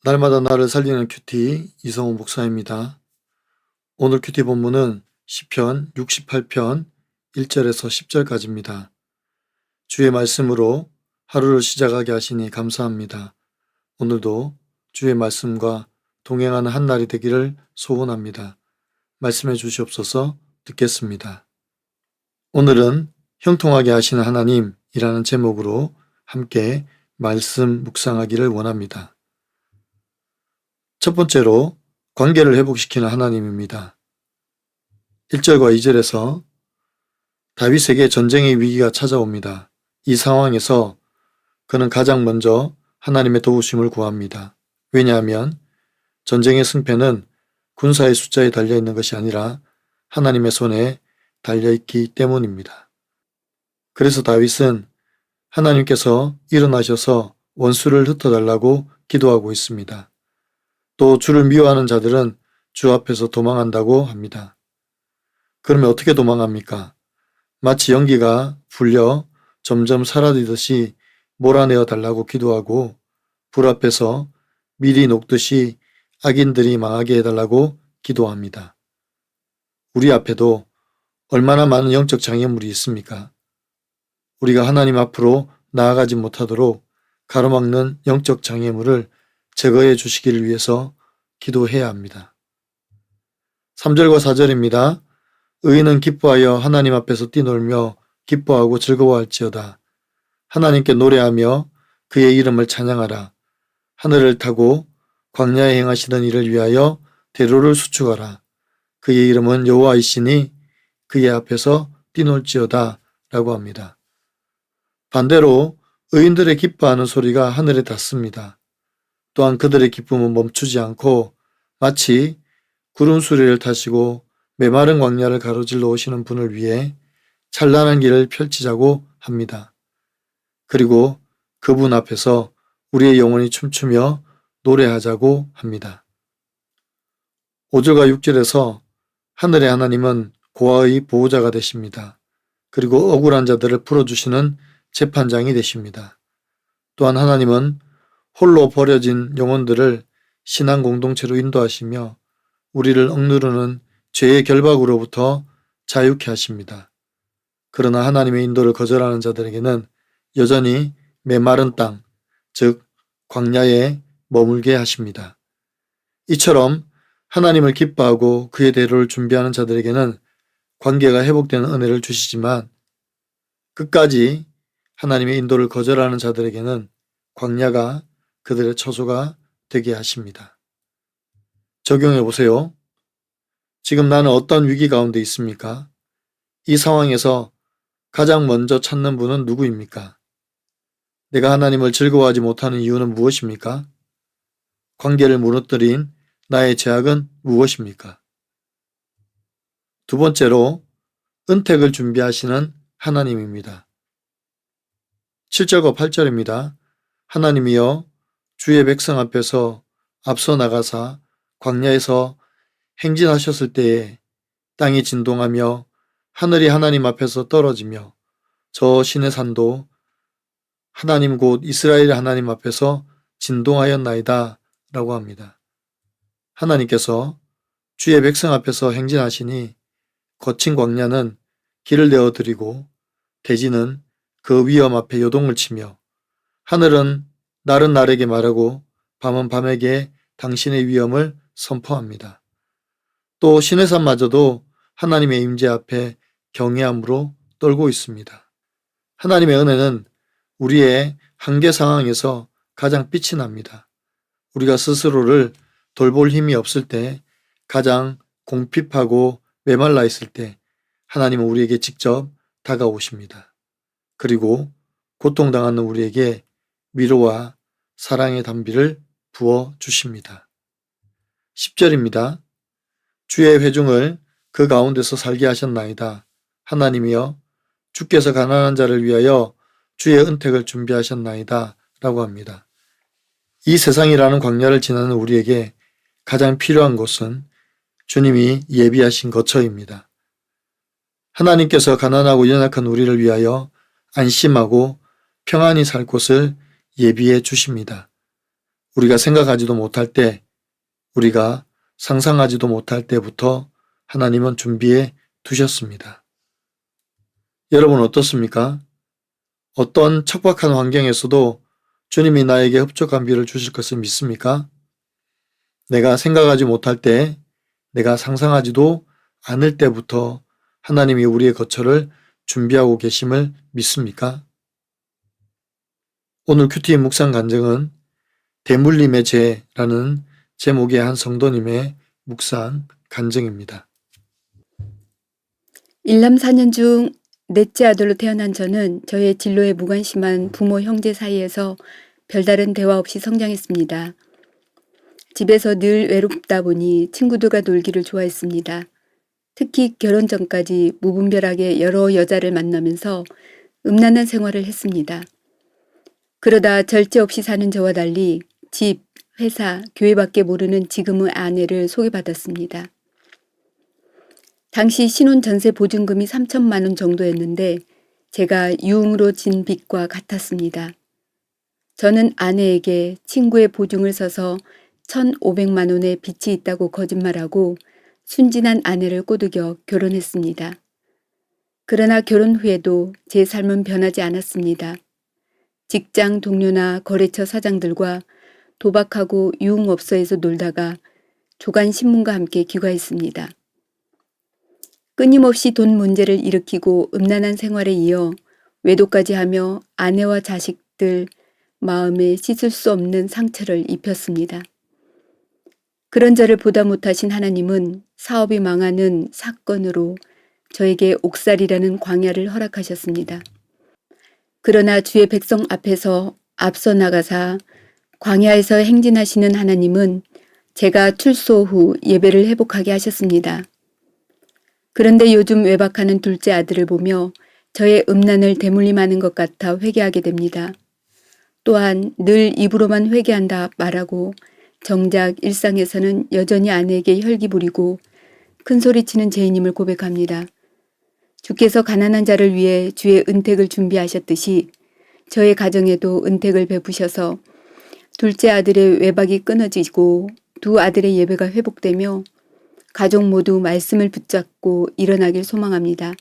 날마다 나를 살리는 큐티 이성호 목사입니다. 오늘 큐티 본문은 시편 68편 1절에서 10절까지입니다. 주의 말씀으로 하루를 시작하게 하시니 감사합니다. 오늘도 주의 말씀과 동행하는 한 날이 되기를 소원합니다. 말씀해 주시옵소서. 듣겠습니다. 오늘은 형통하게 하시는 하나님이라는 제목으로 함께 말씀 묵상하기를 원합니다. 첫 번째로 관계를 회복시키는 하나님입니다. 1절과 2절에서 다윗에게 전쟁의 위기가 찾아옵니다. 이 상황에서 그는 가장 먼저 하나님의 도우심을 구합니다. 왜냐하면 전쟁의 승패는 군사의 숫자에 달려있는 것이 아니라 하나님의 손에 달려있기 때문입니다. 그래서 다윗은 하나님께서 일어나셔서 원수를 흩어달라고 기도하고 있습니다. 또 주를 미워하는 자들은 주 앞에서 도망한다고 합니다. 그러면 어떻게 도망합니까? 마치 연기가 불려 점점 사라지듯이 몰아내어 달라고 기도하고 불 앞에서 밀이 녹듯이 악인들이 망하게 해달라고 기도합니다. 우리 앞에도 얼마나 많은 영적 장애물이 있습니까? 우리가 하나님 앞으로 나아가지 못하도록 가로막는 영적 장애물을 제거해 주시기를 위해서 기도해야 합니다. 3절과 4절입니다. 의인은 기뻐하여 하나님 앞에서 뛰놀며 기뻐하고 즐거워할지어다. 하나님께 노래하며 그의 이름을 찬양하라. 하늘을 타고 광야에 행하시던 일을 위하여 대로를 수축하라. 그의 이름은 여호와이시니 그의 앞에서 뛰놀지어다 라고 합니다. 반대로 의인들의 기뻐하는 소리가 하늘에 닿습니다. 또한 그들의 기쁨은 멈추지 않고 마치 구름 수레를 타시고 메마른 광야를 가로질러 오시는 분을 위해 찬란한 길을 펼치자고 합니다. 그리고 그분 앞에서 우리의 영혼이 춤추며 노래하자고 합니다. 5절과 6절에서 하늘의 하나님은 고아의 보호자가 되십니다. 그리고 억울한 자들을 풀어주시는 재판장이 되십니다. 또한 하나님은 홀로 버려진 영혼들을 신앙 공동체로 인도하시며 우리를 억누르는 죄의 결박으로부터 자유케 하십니다. 그러나 하나님의 인도를 거절하는 자들에게는 여전히 메마른 땅, 즉 광야에 머물게 하십니다. 이처럼 하나님을 기뻐하고 그의 대로를 준비하는 자들에게는 관계가 회복되는 은혜를 주시지만 끝까지 하나님의 인도를 거절하는 자들에게는 광야가 그들의 처소가 되게 하십니다. 적용해 보세요. 지금 나는 어떤 위기 가운데 있습니까? 이 상황에서 가장 먼저 찾는 분은 누구입니까? 내가 하나님을 즐거워하지 못하는 이유는 무엇입니까? 관계를 무너뜨린 나의 죄악은 무엇입니까? 두 번째로 은택을 준비하시는 하나님입니다. 7절과 8절입니다. 하나님이여 주의 백성 앞에서 앞서 나가사 광야에서 행진하셨을 때에 땅이 진동하며 하늘이 하나님 앞에서 떨어지며 저 신의 산도 하나님 곧 이스라엘 하나님 앞에서 진동하였나이다 라고 합니다. 하나님께서 주의 백성 앞에서 행진하시니 거친 광야는 길을 내어드리고 대지는 그 위험 앞에 요동을 치며 하늘은 날은 날에게 말하고 밤은 밤에게 당신의 위엄을 선포합니다. 또 시내산마저도 하나님의 임재 앞에 경외함으로 떨고 있습니다. 하나님의 은혜는 우리의 한계 상황에서 가장 빛이 납니다. 우리가 스스로를 돌볼 힘이 없을 때, 가장 공핍하고 메말라 있을 때 하나님은 우리에게 직접 다가오십니다. 그리고 고통당하는 우리에게 위로와 사랑의 단비를 부어 주십니다. 10절입니다. 주의 회중을 그 가운데서 살게 하셨나이다. 하나님이여 주께서 가난한 자를 위하여 주의 은택을 준비하셨나이다 라고 합니다. 이 세상이라는 광야를 지나는 우리에게 가장 필요한 곳은 주님이 예비하신 거처입니다. 하나님께서 가난하고 연약한 우리를 위하여 안심하고 평안히 살 곳을 예비해 주십니다. 우리가 생각하지도 못할 때, 우리가 상상하지도 못할 때부터 하나님은 준비해 두셨습니다. 여러분 어떻습니까? 어떤 척박한 환경에서도 주님이 나에게 흡족한 비를 주실 것을 믿습니까? 내가 생각하지 못할 때, 내가 상상하지도 않을 때부터 하나님이 우리의 거처를 준비하고 계심을 믿습니까? 오늘 큐티 묵상 간증은 대물림의 죄라는 제목의 한 성도님의 묵상 간증입니다. 일남 4년 중 넷째 아들로 태어난 저는 저의 진로에 무관심한 부모 형제 사이에서 별다른 대화 없이 성장했습니다. 집에서 늘 외롭다 보니 친구들과 놀기를 좋아했습니다. 특히 결혼 전까지 무분별하게 여러 여자를 만나면서 음란한 생활을 했습니다. 그러다 절제 없이 사는 저와 달리 집, 회사, 교회밖에 모르는 지금의 아내를 소개받았습니다. 당시 신혼 전세 보증금이 3천만 원 정도였는데 제가 유흥으로 진 빚과 같았습니다. 저는 아내에게 친구의 보증을 서서 1,500만 원의 빚이 있다고 거짓말하고 순진한 아내를 꼬드겨 결혼했습니다. 그러나 결혼 후에도 제 삶은 변하지 않았습니다. 직장 동료나 거래처 사장들과 도박하고 유흥업소에서 놀다가 조간신문과 함께 귀가했습니다. 끊임없이 돈 문제를 일으키고 음란한 생활에 이어 외도까지 하며 아내와 자식들 마음에 씻을 수 없는 상처를 입혔습니다. 그런 저를 보다 못하신 하나님은 사업이 망하는 사건으로 저에게 옥살이라는 광야를 허락하셨습니다. 그러나 주의 백성 앞에서 앞서 나가사 광야에서 행진하시는 하나님은 제가 출소 후 예배를 회복하게 하셨습니다. 그런데 요즘 외박하는 둘째 아들을 보며 저의 음란을 대물림하는 것 같아 회개하게 됩니다. 또한 늘 입으로만 회개한다 말하고 정작 일상에서는 여전히 아내에게 혈기 부리고 큰소리치는 죄인임을 고백합니다. 주께서 가난한 자를 위해 주의 은택을 준비하셨듯이 저의 가정에도 은택을 베푸셔서 둘째 아들의 외박이 끊어지고 두 아들의 예배가 회복되며 가족 모두 말씀을 붙잡고 일어나길 소망합니다.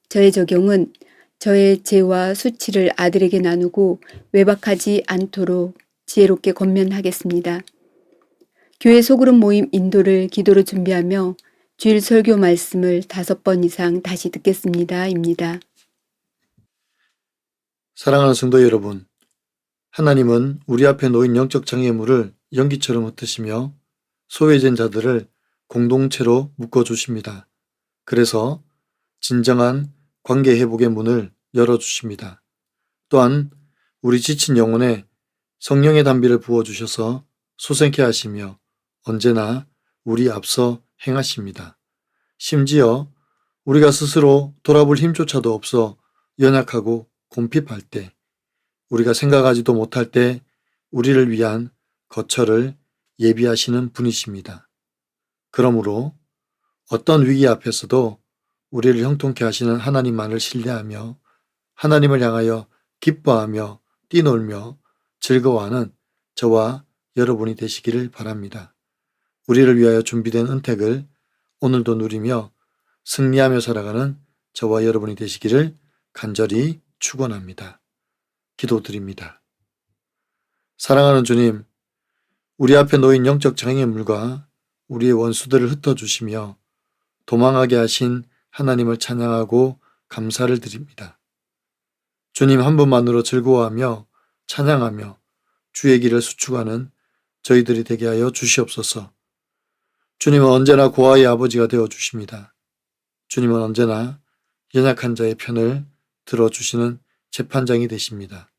저의 적용은 저의 죄와 수치를 아들에게 나누고 외박하지 않도록 지혜롭게 권면하겠습니다. 교회 소그룹 모임 인도를 기도로 준비하며 주일 설교 말씀을 5번 이상 다시 듣겠습니다. 입니다. 사랑하는 성도 여러분, 하나님은 우리 앞에 놓인 영적 장애물을 연기처럼 흩으시며 소외된 자들을 공동체로 묶어주십니다. 그래서 진정한 관계 회복의 문을 열어주십니다. 또한 우리 지친 영혼에 성령의 단비를 부어주셔서 소생케 하시며 언제나 우리 앞서 행하십니다. 심지어 우리가 스스로 돌아볼 힘조차도 없어 연약하고 곰핍할 때, 우리가 생각하지도 못할 때 우리를 위한 거처를 예비하시는 분이십니다. 그러므로 어떤 위기 앞에서도 우리를 형통케 하시는 하나님만을 신뢰하며 하나님을 향하여 기뻐하며 뛰놀며 즐거워하는 저와 여러분이 되시기를 바랍니다. 우리를 위하여 준비된 은택을 오늘도 누리며 승리하며 살아가는 저와 여러분이 되시기를 간절히 축원합니다. 기도드립니다. 사랑하는 주님, 우리 앞에 놓인 영적 장애물과 우리의 원수들을 흩어주시며 도망하게 하신 하나님을 찬양하고 감사를 드립니다. 주님 한 분만으로 즐거워하며 찬양하며 주의 길을 수축하는 저희들이 되게 하여 주시옵소서. 주님은 언제나 고아의 아버지가 되어 주십니다. 주님은 언제나 연약한 자의 편을 들어주시는 재판장이 되십니다.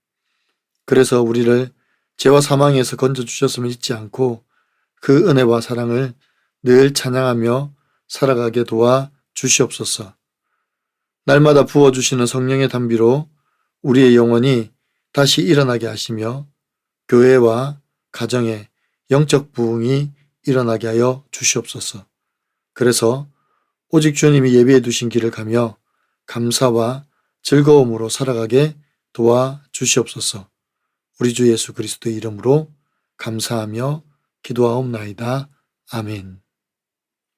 그래서 우리를 죄와 사망에서 건져주셨음을 잊지 않고 그 은혜와 사랑을 늘 찬양하며 살아가게 도와 주시옵소서. 날마다 부어주시는 성령의 단비로 우리의 영혼이 다시 일어나게 하시며 교회와 가정에 영적 부흥이 일어나게 하여 주시옵소서. 그래서 오직 주님이 예비해 두신 길을 가며 감사와 즐거움으로 살아가게 도와 주시옵소서. 우리 주 예수 그리스도의 이름으로 감사하며 기도하옵나이다. 아멘.